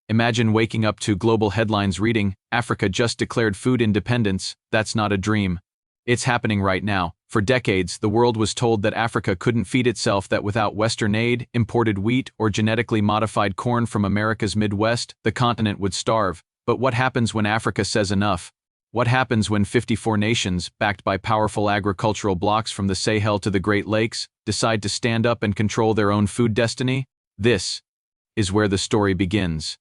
Imagine waking up to global headlines reading, "Africa just declared food independence." That's not a dream. It's happening right now. For decades, the world was told that Africa couldn't feed itself, that without Western aid, imported wheat, or genetically modified corn from America's Midwest, the continent would starve. But what happens when Africa says enough? What happens when 54 nations, backed by powerful agricultural blocs from the Sahel to the Great Lakes, decide to stand up and control their own food destiny? This is where the story begins.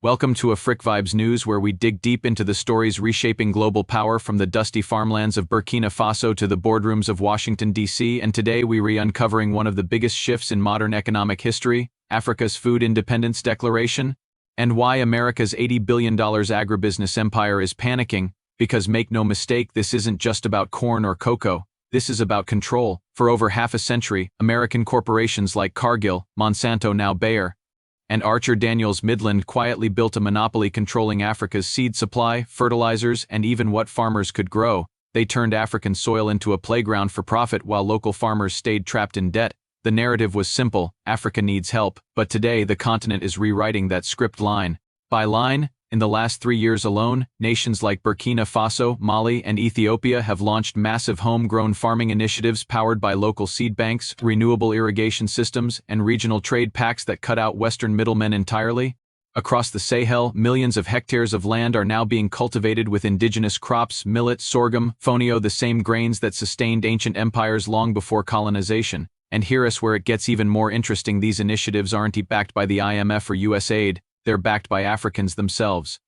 Welcome to AfriVibes News, where we dig deep into the stories reshaping global power, from the dusty farmlands of Burkina Faso to the boardrooms of Washington, D.C., and today we're uncovering one of the biggest shifts in modern economic history, Africa's Food Independence Declaration, and why America's $80 billion agribusiness empire is panicking, because make no mistake, this isn't just about corn or cocoa, this is about control. For over half a century, American corporations like Cargill, Monsanto, now Bayer, and Archer Daniels Midland quietly built a monopoly controlling Africa's seed supply, fertilizers, and even what farmers could grow. They turned African soil into a playground for profit while local farmers stayed trapped in debt. The narrative was simple: Africa needs help. But today, the continent is rewriting that script line by line. In the last 3 years alone, nations like Burkina Faso, Mali, and Ethiopia have launched massive homegrown farming initiatives powered by local seed banks, renewable irrigation systems, and regional trade pacts that cut out Western middlemen entirely. Across the Sahel, millions of hectares of land are now being cultivated with indigenous crops: millet, sorghum, fonio, the same grains that sustained ancient empires long before colonization. And here's where it gets even more interesting: these initiatives aren't backed by the IMF or US aid. They're backed by Africans themselves.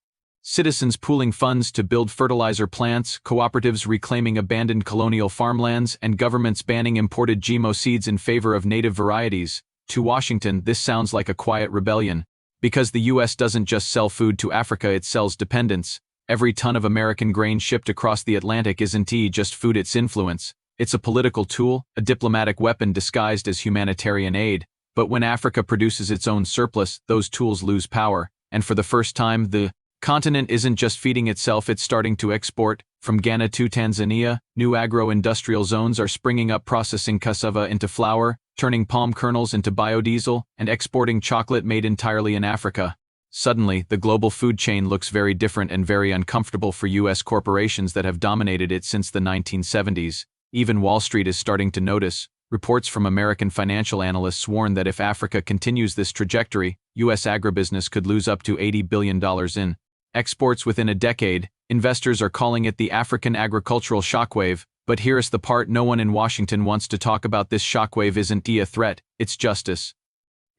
Citizens pooling funds to build fertilizer plants, cooperatives reclaiming abandoned colonial farmlands, and governments banning imported GMO seeds in favor of native varieties. To Washington, this sounds like a quiet rebellion. Because the US doesn't just sell food to Africa, it sells dependence. Every ton of American grain shipped across the Atlantic isn't just food, it's influence. It's a political tool, a diplomatic weapon disguised as humanitarian aid. But when Africa produces its own surplus, those tools lose power. And for the first time, the continent isn't just feeding itself, it's starting to export. From Ghana to Tanzania, new agro-industrial zones are springing up, processing cassava into flour, turning palm kernels into biodiesel, and exporting chocolate made entirely in Africa. Suddenly, the global food chain looks very different and very uncomfortable for US corporations that have dominated it since the 1970s. Even Wall Street is starting to notice. Reports from American financial analysts warn that if Africa continues this trajectory, U.S. agribusiness could lose up to $80 billion in exports within a decade. Investors are calling it the African agricultural shockwave. But here's the part no one in Washington wants to talk about: this shockwave isn't a threat, it's justice.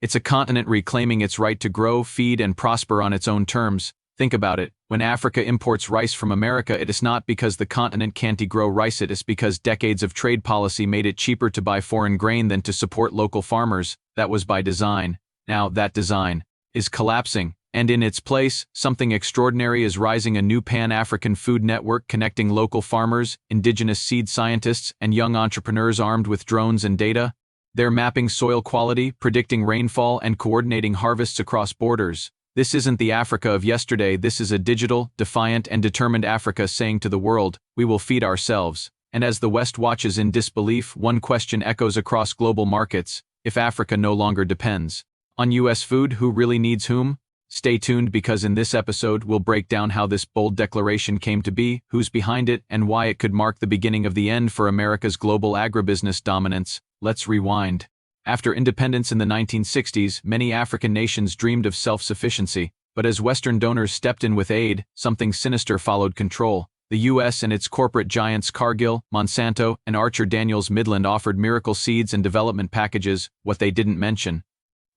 It's a continent reclaiming its right to grow, feed, and prosper on its own terms. Think about it. When Africa imports rice from America, it is not because the continent can't grow rice, it is because decades of trade policy made it cheaper to buy foreign grain than to support local farmers. That was by design. Now, that design is collapsing, and in its place, something extraordinary is rising: a new Pan-African food network connecting local farmers, indigenous seed scientists, and young entrepreneurs armed with drones and data. They're mapping soil quality, predicting rainfall, and coordinating harvests across borders. This isn't the Africa of yesterday, this is a digital, defiant, and determined Africa saying to the world, we will feed ourselves. And as the West watches in disbelief, one question echoes across global markets: if Africa no longer depends on US food, who really needs whom? Stay tuned, because in this episode we'll break down how this bold declaration came to be, who's behind it, and why it could mark the beginning of the end for America's global agribusiness dominance. Let's rewind. After independence in the 1960s, many African nations dreamed of self-sufficiency, but as Western donors stepped in with aid, something sinister followed control. The US and its corporate giants Cargill, Monsanto, and Archer Daniels Midland offered miracle seeds and development packages. What they didn't mention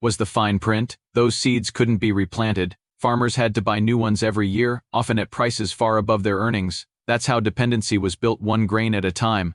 was the fine print. Those seeds couldn't be replanted. Farmers had to buy new ones every year, often at prices far above their earnings. That's how dependency was built, one grain at a time.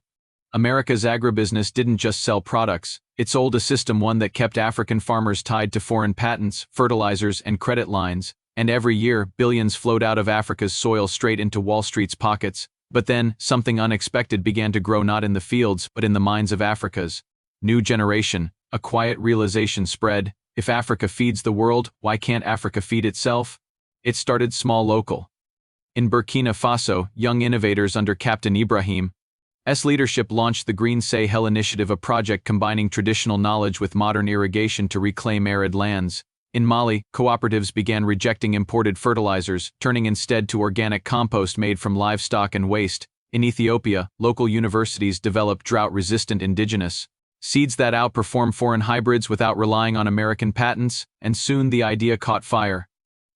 America's agribusiness didn't just sell products, it sold a system, one that kept African farmers tied to foreign patents, fertilizers, and credit lines. And every year, billions flowed out of Africa's soil straight into Wall Street's pockets. But then, something unexpected began to grow, not in the fields, but in the minds of Africa's new generation. A quiet realization spread: if Africa feeds the world, why can't Africa feed itself? It started small, local. In Burkina Faso, young innovators under Captain Ibrahim's leadership launched the Green Sahel Initiative, a project combining traditional knowledge with modern irrigation to reclaim arid lands. In Mali, cooperatives began rejecting imported fertilizers, turning instead to organic compost made from livestock and waste. In Ethiopia, local universities developed drought-resistant indigenous seeds that outperform foreign hybrids without relying on American patents, and soon the idea caught fire.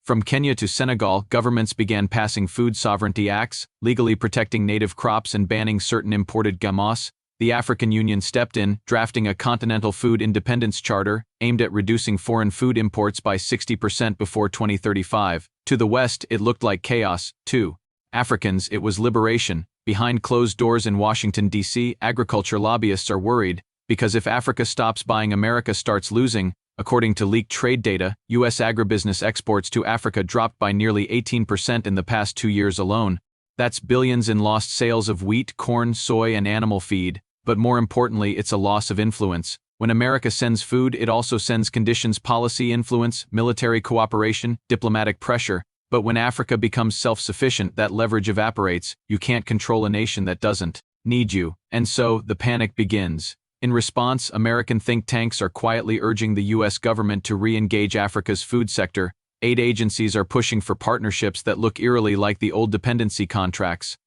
From Kenya to Senegal, governments began passing food sovereignty acts, legally protecting native crops and banning certain imported gamos. The African Union stepped in, drafting a Continental Food Independence Charter, aimed at reducing foreign food imports by 60% before 2035. To the West, it looked like chaos. To Africans, it was liberation. Behind closed doors in Washington, D.C., agriculture lobbyists are worried, because if Africa stops buying, America starts losing. According to leaked trade data, U.S. agribusiness exports to Africa dropped by nearly 18% in the past 2 years alone. That's billions in lost sales of wheat, corn, soy, and animal feed. But more importantly, it's a loss of influence. When America sends food, it also sends conditions, policy influence, military cooperation, diplomatic pressure. But when Africa becomes self-sufficient, that leverage evaporates. You can't control a nation that doesn't need you. And so, the panic begins. In response, American think tanks are quietly urging the U.S. government to re-engage Africa's food sector. Aid agencies are pushing for partnerships that look eerily like the old dependency contracts.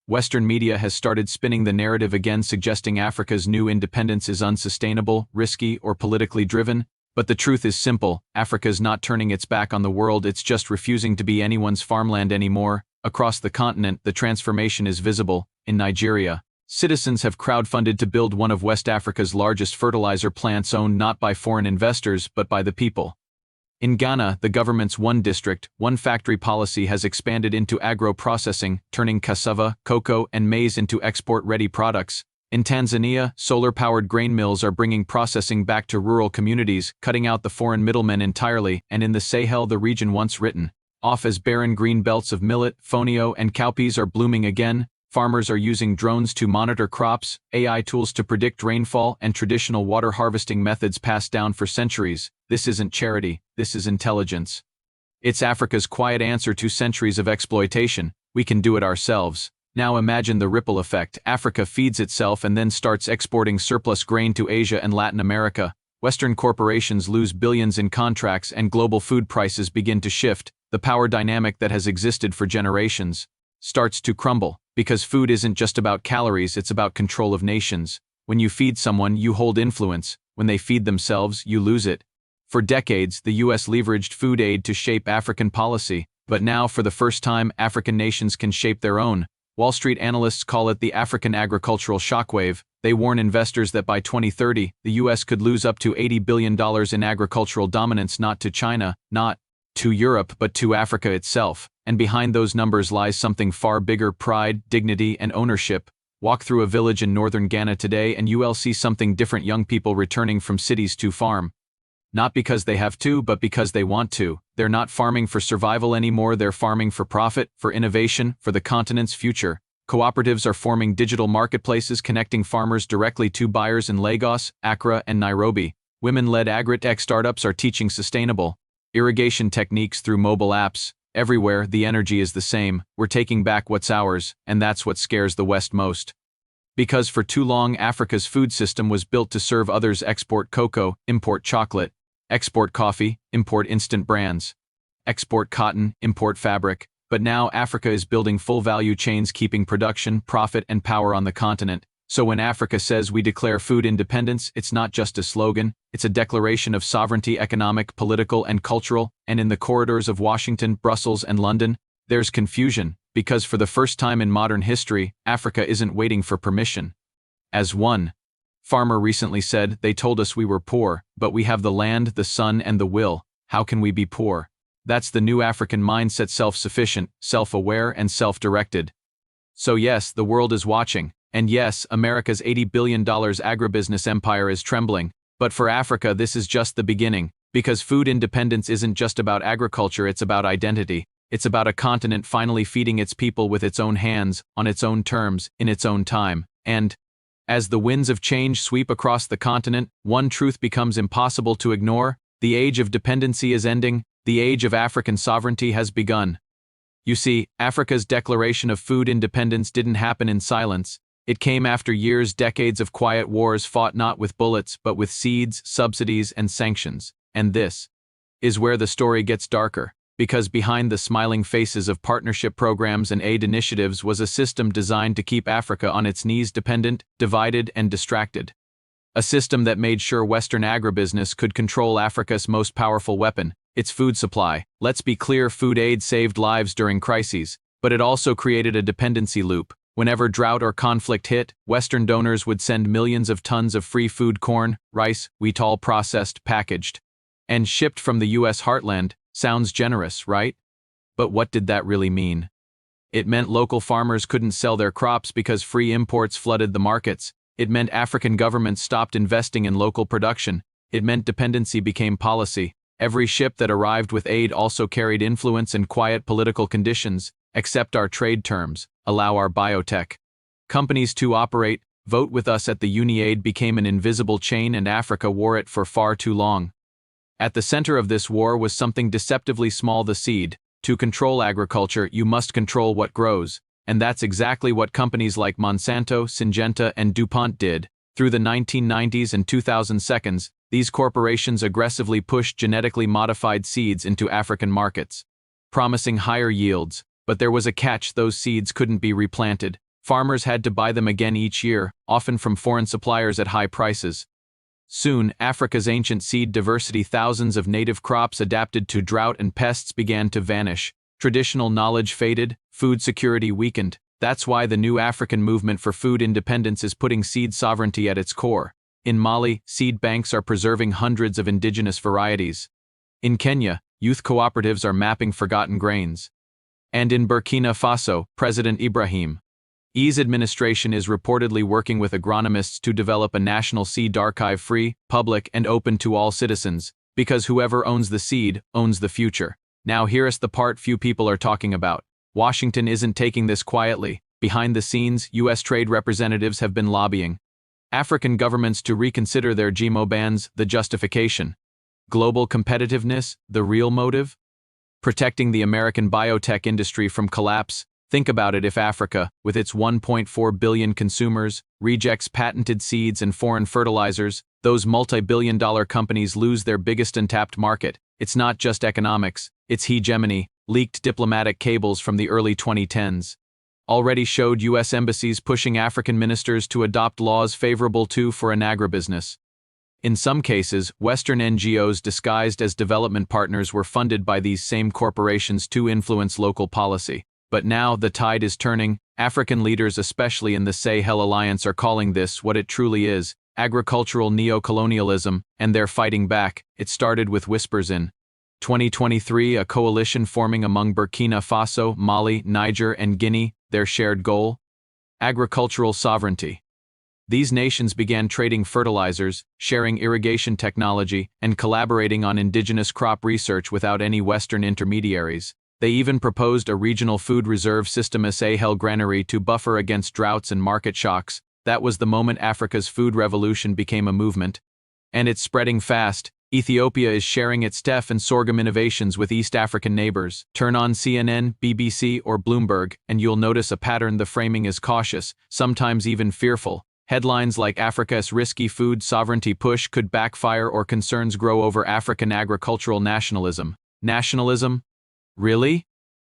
Western media has started spinning the narrative again, suggesting Africa's new independence is unsustainable, risky, or politically driven. But the truth is simple: Africa's not turning its back on the world, it's just refusing to be anyone's farmland anymore. Across the continent, the transformation is visible. In Nigeria, citizens have crowdfunded to build one of West Africa's largest fertilizer plants, owned not by foreign investors but by the people. In Ghana, the government's one district, one factory policy has expanded into agro-processing, turning cassava, cocoa, and maize into export-ready products. In Tanzania, solar-powered grain mills are bringing processing back to rural communities, cutting out the foreign middlemen entirely. And in the Sahel, the region once written off as barren green belts of millet, fonio, and cowpeas are blooming again. Farmers are using drones to monitor crops, AI tools to predict rainfall, and traditional water harvesting methods passed down for centuries. This isn't charity, this is intelligence. It's Africa's quiet answer to centuries of exploitation. We can do it ourselves. Now imagine the ripple effect. Africa feeds itself and then starts exporting surplus grain to Asia and Latin America. Western corporations lose billions in contracts and global food prices begin to shift. The power dynamic that has existed for generations starts to crumble. Because food isn't just about calories, it's about control of nations. When you feed someone, you hold influence. When they feed themselves, you lose it. For decades, the U.S. leveraged food aid to shape African policy. But now, for the first time, African nations can shape their own. Wall Street analysts call it the African agricultural shockwave. They warn investors that by 2030, the U.S. could lose up to $80 billion in agricultural dominance, not to China, not to Europe, but to Africa itself. And behind those numbers lies something far bigger: pride, dignity, and ownership. Walk through a village in northern Ghana today and you'll see something different: young people returning from cities to farm. Not because they have to, but because they want to. They're not farming for survival anymore, they're farming for profit, for innovation, for the continent's future. Cooperatives are forming digital marketplaces connecting farmers directly to buyers in Lagos, Accra, and Nairobi. Women-led agri-tech startups are teaching sustainable irrigation techniques through mobile apps. Everywhere, the energy is the same. We're taking back what's ours, and that's what scares the West most. Because for too long, Africa's food system was built to serve others: export cocoa, import chocolate; export coffee, import instant brands; export cotton, import fabric. But now Africa is building full value chains, keeping production, profit, and power on the continent. So when Africa says we declare food independence, it's not just a slogan, it's a declaration of sovereignty: economic, political, and cultural. And in the corridors of Washington, Brussels, and London, there's confusion, because for the first time in modern history, Africa isn't waiting for permission. As one farmer recently said, "They told us we were poor, but we have the land, the sun, and the will. How can we be poor?" That's the new African mindset: self-sufficient, self-aware, and self-directed. So yes, the world is watching. And yes, America's $80 billion agribusiness empire is trembling. But for Africa, this is just the beginning. Because food independence isn't just about agriculture, it's about identity. It's about a continent finally feeding its people with its own hands, on its own terms, in its own time. And as the winds of change sweep across the continent, one truth becomes impossible to ignore: the age of dependency is ending, the age of African sovereignty has begun. You see, Africa's declaration of food independence didn't happen in silence. It came after years, decades of quiet wars fought not with bullets but with seeds, subsidies, and sanctions. And this is where the story gets darker, because behind the smiling faces of partnership programs and aid initiatives was a system designed to keep Africa on its knees, dependent, divided, and distracted. A system that made sure Western agribusiness could control Africa's most powerful weapon, its food supply. Let's be clear, food aid saved lives during crises, but it also created a dependency loop. Whenever drought or conflict hit, Western donors would send millions of tons of free food, corn, rice, wheat, all processed, packaged, and shipped from the U.S. heartland. Sounds generous, right? But what did that really mean? It meant local farmers couldn't sell their crops because free imports flooded the markets. It meant African governments stopped investing in local production. It meant dependency became policy. Every ship that arrived with aid also carried influence and quiet political conditions. Accept our trade terms, allow our biotech companies to operate, vote with us at the UniAid became an invisible chain, and Africa wore it for far too long. At the center of this war was something deceptively small: the seed. To control agriculture, you must control what grows. And that's exactly what companies like Monsanto, Syngenta, and DuPont did. Through the 1990s and 2010s, these corporations aggressively pushed genetically modified seeds into African markets, promising higher yields. But there was a catch: those seeds couldn't be replanted. Farmers had to buy them again each year, often from foreign suppliers at high prices. Soon, Africa's ancient seed diversity, thousands of native crops adapted to drought and pests, began to vanish. Traditional knowledge faded, food security weakened. That's why the new African movement for food independence is putting seed sovereignty at its core. In Mali, seed banks are preserving hundreds of indigenous varieties. In Kenya, youth cooperatives are mapping forgotten grains. And in Burkina Faso, President Ibrahim's administration is reportedly working with agronomists to develop a national seed archive, free, public, and open to all citizens, because whoever owns the seed owns the future. Now here's the part few people are talking about. Washington isn't taking this quietly. Behind the scenes, U.S. trade representatives have been lobbying African governments to reconsider their GMO bans. The justification: global competitiveness. The real motive? Protecting the American biotech industry from collapse. Think about it: if Africa, with its 1.4 billion consumers, rejects patented seeds and foreign fertilizers, those multi-billion-dollar companies lose their biggest untapped market. It's not just economics, it's hegemony. Leaked diplomatic cables from the early 2010s already showed U.S. embassies pushing African ministers to adopt laws favorable to foreign agribusiness. In some cases, Western NGOs disguised as development partners were funded by these same corporations to influence local policy. But now the tide is turning. African leaders, especially in the Sahel Alliance, are calling this what it truly is: agricultural neo-colonialism, and they're fighting back. It started with whispers in 2023, a coalition forming among Burkina Faso, Mali, Niger, and Guinea. Their shared goal? Agricultural sovereignty. These nations began trading fertilizers, sharing irrigation technology, and collaborating on indigenous crop research without any Western intermediaries. They even proposed a regional food reserve system, a Sahel granary, to buffer against droughts and market shocks. That was the moment Africa's food revolution became a movement. And it's spreading fast. Ethiopia is sharing its teff and sorghum innovations with East African neighbors. Turn on CNN, BBC, or Bloomberg, and you'll notice a pattern. The framing is cautious, sometimes even fearful. Headlines like "Africa's risky food sovereignty push could backfire," or "Concerns grow over African agricultural nationalism." Nationalism? Really?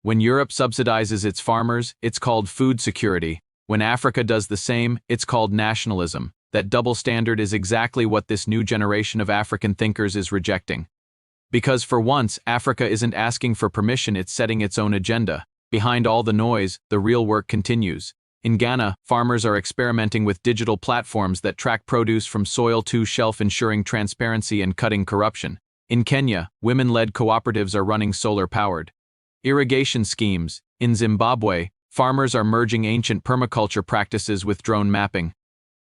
When Europe subsidizes its farmers, it's called food security. When Africa does the same, it's called nationalism. That double standard is exactly what this new generation of African thinkers is rejecting. Because for once, Africa isn't asking for permission, it's setting its own agenda. Behind all the noise, the real work continues. In Ghana, farmers are experimenting with digital platforms that track produce from soil to shelf, ensuring transparency and cutting corruption. In Kenya, women-led cooperatives are running solar-powered irrigation schemes. In Zimbabwe, farmers are merging ancient permaculture practices with drone mapping.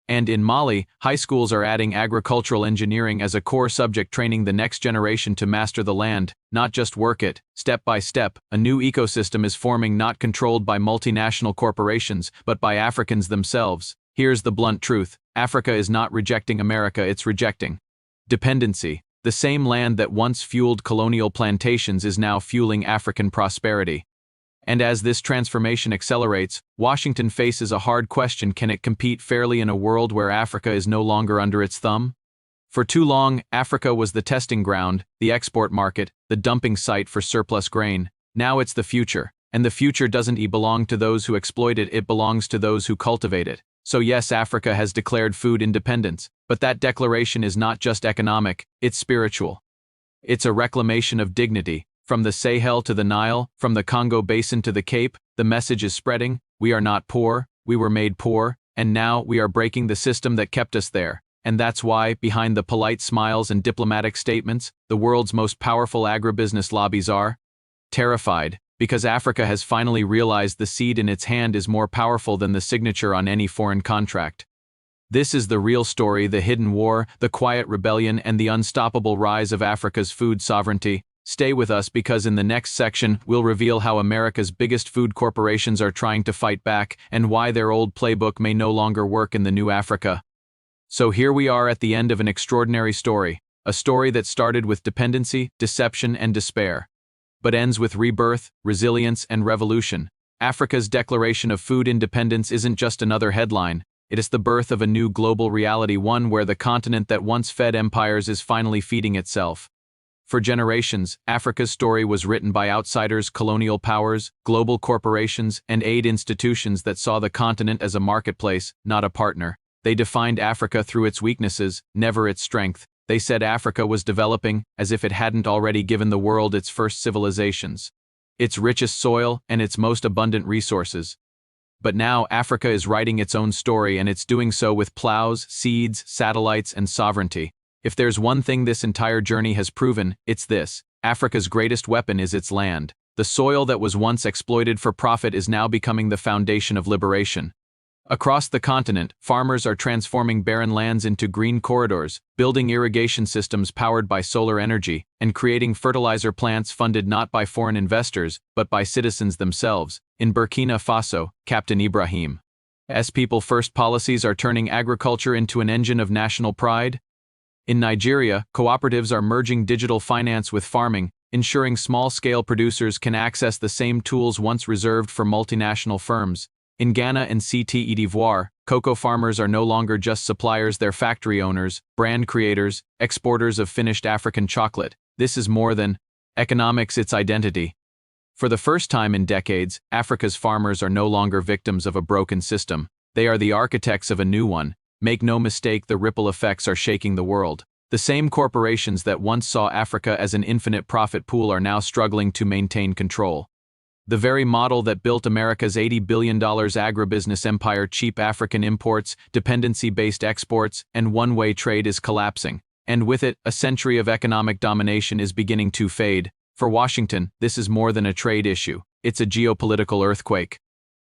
And in Mali, high schools are adding agricultural engineering as a core subject, training the next generation to master the land, not just work it. Step by step, a new ecosystem is forming, not controlled by multinational corporations, but by Africans themselves. Here's the blunt truth: Africa is not rejecting America, it's rejecting dependency. The same land that once fueled colonial plantations is now fueling African prosperity. And as this transformation accelerates, Washington faces a hard question: can it compete fairly in a world where Africa is no longer under its thumb? For too long, Africa was the testing ground, the export market, the dumping site for surplus grain. Now it's the future, and the future doesn't belong to those who exploit it, it belongs to those who cultivate it. So yes, Africa has declared food independence, but that declaration is not just economic, it's spiritual. It's a reclamation of dignity. From the Sahel to the Nile, from the Congo Basin to the Cape, the message is spreading: we are not poor, we were made poor, and now we are breaking the system that kept us there. And that's why, behind the polite smiles and diplomatic statements, the world's most powerful agribusiness lobbies are terrified, because Africa has finally realized the seed in its hand is more powerful than the signature on any foreign contract. This is the real story, the hidden war, the quiet rebellion, and the unstoppable rise of Africa's food sovereignty. Stay with us, because in the next section, we'll reveal how America's biggest food corporations are trying to fight back, and why their old playbook may no longer work in the new Africa. So here we are at the end of an extraordinary story, a story that started with dependency, deception, and despair, but ends with rebirth, resilience, and revolution. Africa's declaration of food independence isn't just another headline. It is the birth of a new global reality, one where the continent that once fed empires is finally feeding itself. For generations, Africa's story was written by outsiders, colonial powers, global corporations, and aid institutions that saw the continent as a marketplace, not a partner. They defined Africa through its weaknesses, never its strength. They said Africa was developing, as if it hadn't already given the world its first civilizations, its richest soil, and its most abundant resources. But now Africa is writing its own story, and it's doing so with plows, seeds, satellites, and sovereignty. If there's one thing this entire journey has proven, it's this: Africa's greatest weapon is its land. The soil that was once exploited for profit is now becoming the foundation of liberation. Across the continent, farmers are transforming barren lands into green corridors, building irrigation systems powered by solar energy, and creating fertilizer plants funded not by foreign investors, but by citizens themselves. In Burkina Faso, Captain Ibrahim's people-first policies are turning agriculture into an engine of national pride. In Nigeria, cooperatives are merging digital finance with farming, ensuring small-scale producers can access the same tools once reserved for multinational firms. In Ghana and Cote d'Ivoire, cocoa farmers are no longer just suppliers, they're factory owners, brand creators, exporters of finished African chocolate. This is more than economics, it's identity. For the first time in decades, Africa's farmers are no longer victims of a broken system. They are the architects of a new one. Make no mistake, the ripple effects are shaking the world. The same corporations that once saw Africa as an infinite profit pool are now struggling to maintain control. The very model that built America's $80 billion agribusiness empire, cheap African imports, dependency-based exports, and one-way trade, is collapsing. And with it, a century of economic domination is beginning to fade. For Washington, this is more than a trade issue. It's a geopolitical earthquake.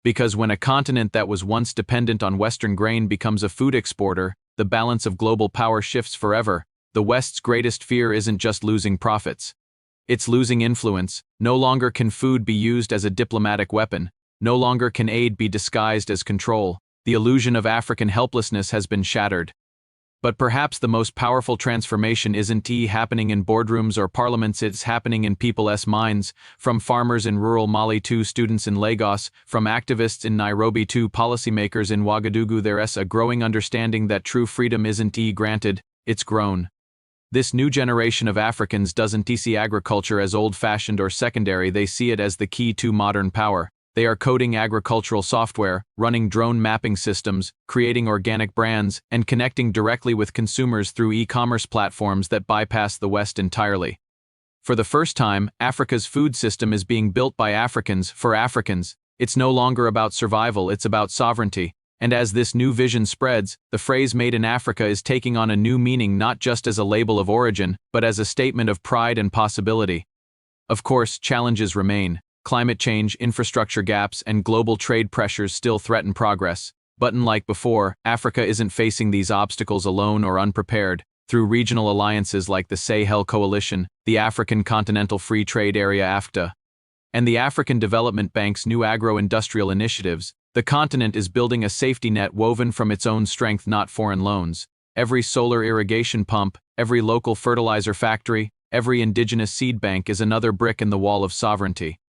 Because when a continent that was once dependent on Western grain becomes a food exporter, the balance of global power shifts forever. The West's greatest fear isn't just losing profits. It's losing influence. No longer can food be used as a diplomatic weapon. No longer can aid be disguised as control. The illusion of African helplessness has been shattered. But perhaps the most powerful transformation isn't happening in boardrooms or parliaments, it's happening in people's minds. From farmers in rural Mali to students in Lagos, from activists in Nairobi to policymakers in Ouagadougou, there's a growing understanding that true freedom isn't granted, it's grown. This new generation of Africans doesn't see agriculture as old-fashioned or secondary, they see it as the key to modern power. They are coding agricultural software, running drone mapping systems, creating organic brands, and connecting directly with consumers through e-commerce platforms that bypass the West entirely. For the first time, Africa's food system is being built by Africans for Africans. It's no longer about survival, it's about sovereignty. And as this new vision spreads, the phrase "Made in Africa" is taking on a new meaning, not just as a label of origin, but as a statement of pride and possibility. Of course, challenges remain. Climate change, infrastructure gaps, and global trade pressures still threaten progress. But unlike before, Africa isn't facing these obstacles alone or unprepared. Through regional alliances like the Sahel Coalition, the African Continental Free Trade Area (AFTA), and the African Development Bank's new agro-industrial initiatives, the continent is building a safety net woven from its own strength, not foreign loans. Every solar irrigation pump, every local fertilizer factory, every indigenous seed bank is another brick in the wall of sovereignty.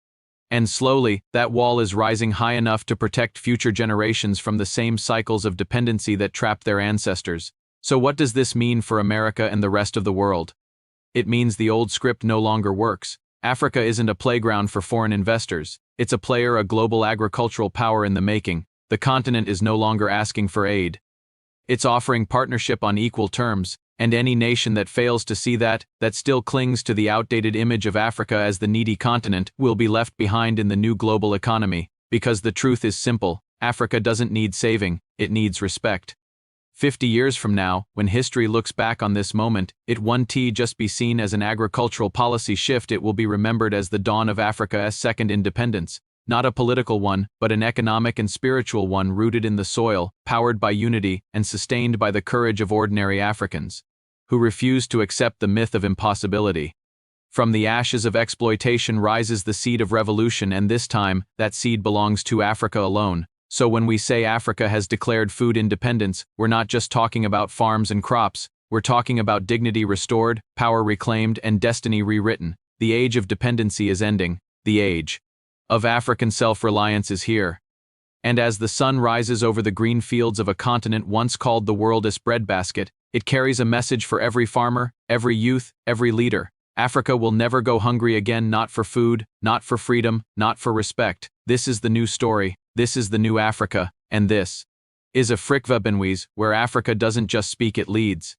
And slowly, that wall is rising high enough to protect future generations from the same cycles of dependency that trapped their ancestors. So what does this mean for America and the rest of the world? It means the old script no longer works. Africa isn't a playground for foreign investors. It's a player, a global agricultural power in the making. The continent is no longer asking for aid. It's offering partnership on equal terms, and any nation that fails to see that still clings to the outdated image of Africa as the needy continent, will be left behind in the new global economy. Because the truth is simple, Africa doesn't need saving, it needs respect. 50 years from now, when history looks back on this moment, it won't just be seen as an agricultural policy shift, it will be remembered as the dawn of Africa's second independence. Not a political one, but an economic and spiritual one rooted in the soil, powered by unity, and sustained by the courage of ordinary Africans, who refused to accept the myth of impossibility. From the ashes of exploitation rises the seed of revolution, and this time, that seed belongs to Africa alone. So when we say Africa has declared food independence, we're not just talking about farms and crops, we're talking about dignity restored, power reclaimed, and destiny rewritten. The age of dependency is ending. The age of African self-reliance is here. And as the sun rises over the green fields of a continent once called the world's breadbasket, it carries a message for every farmer, every youth, every leader. Africa will never go hungry again, not for food, not for freedom, not for respect. This is the new story. This is the new Africa, and this is Afrique, where Africa doesn't just speak, it leads.